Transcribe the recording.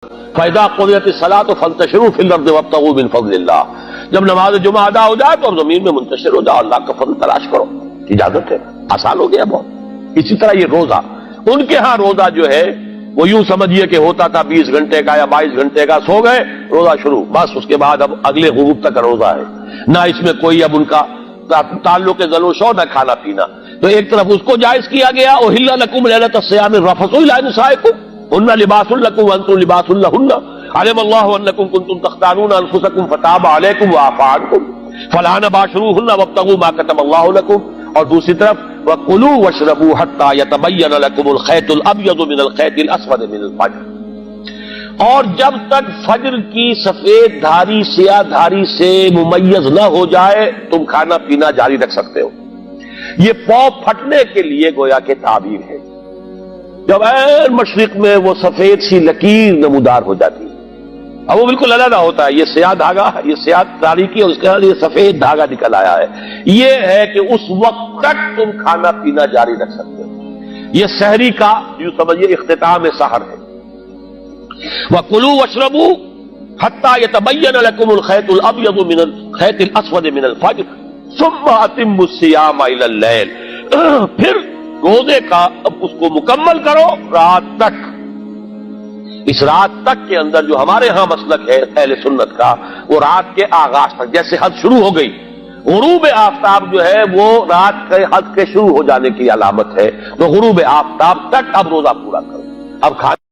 فَإِذَا قُضِيَتِ الصَّلَاةُ فَانتَشِرُوا فِي الْأَرْضِ وَابْتَغُوا مِنْ فَضْلِ اللَّهِ، جب نماز جمعہ ادا ہو جائے تو اب زمین میں منتشر ہو جاؤ، اللہ کا فضل تلاش کرو، اجازت ہے، آسان ہو گیا بہت۔ اسی طرح یہ روزہ، ان کے ہاں روزہ جو ہے وہ یوں سمجھیے کہ ہوتا تھا 20 گھنٹے کا یا 22 گھنٹے کا، سو گئے روزہ شروع، بس اس کے بعد اب اگلے غروب تک روزہ ہے، نہ اس میں کوئی اب ان کا تعلق ذل و شو، نہ کھانا پینا۔ تو ایک طرف اس کو جائز کیا گیا، احل لکم لیلۃ الصیام الرفث الی نسائکم ہن لباس لکم وانتم لباس لہن علم اللہ انکم کنتم تختانون انفسکم فتاب علیکم وعفی عنکم فالآن باشروہن وابتغوا ما کتب اللہ لکم، اور دوسری طرف وَكُلُوا وَاشْرَبُوا حَتَّى يَتَبَيَّنَ لَكُمُ الْخَيْطُ الْأَبْيَضُ مِنَ الْخَيْطِ الْأَسْوَدِ مِنَ الْفَجْرِ، اور جب تک فجر کی سفید دھاری سیاہ دھاری سے ممیز نہ ہو جائے تم کھانا پینا جاری رکھ سکتے ہو۔ یہ پاؤ پھٹنے کے لیے گویا کہ تعبیر ہے، جب عین مشرق میں وہ سفید سی لکیر نمودار ہو جاتی ہے، اب وہ بالکل علیحدہ ہوتا ہے، یہ سیاہ دھاگا، یہ سیاہ تاریکی، اور اس کے بعد یہ سفید دھاگا نکل آیا ہے، یہ ہے کہ اس وقت تک تم کھانا پینا جاری رکھ سکتے ہو۔ یہ سحری کا یوں سمجھیے اختتام سحر ہے۔ وَكُلُوا وَاشْرَبُوا حَتَّى يَتَبَيَّنَ لَكُمُ الْخَيْطُ الْأَبْيَضُ مِنَ الْخَيْطِ الْأَسْوَدِ مِنَ الْفَجْرِ ثُمَّ أَتِمُّوا الصِّيَامَ إِلَى اللَّيْلِ، پھر روزے کا اب اس کو مکمل کرو رات تک۔ اس رات تک کے اندر جو ہمارے ہاں مسلک ہے اہل سنت کا، وہ رات کے آغاز تک، جیسے حد شروع ہو گئی، غروب آفتاب جو ہے وہ رات کے حد کے شروع ہو جانے کی علامت ہے، تو غروب آفتاب تک اب روزہ پورا کرو، اب کھانا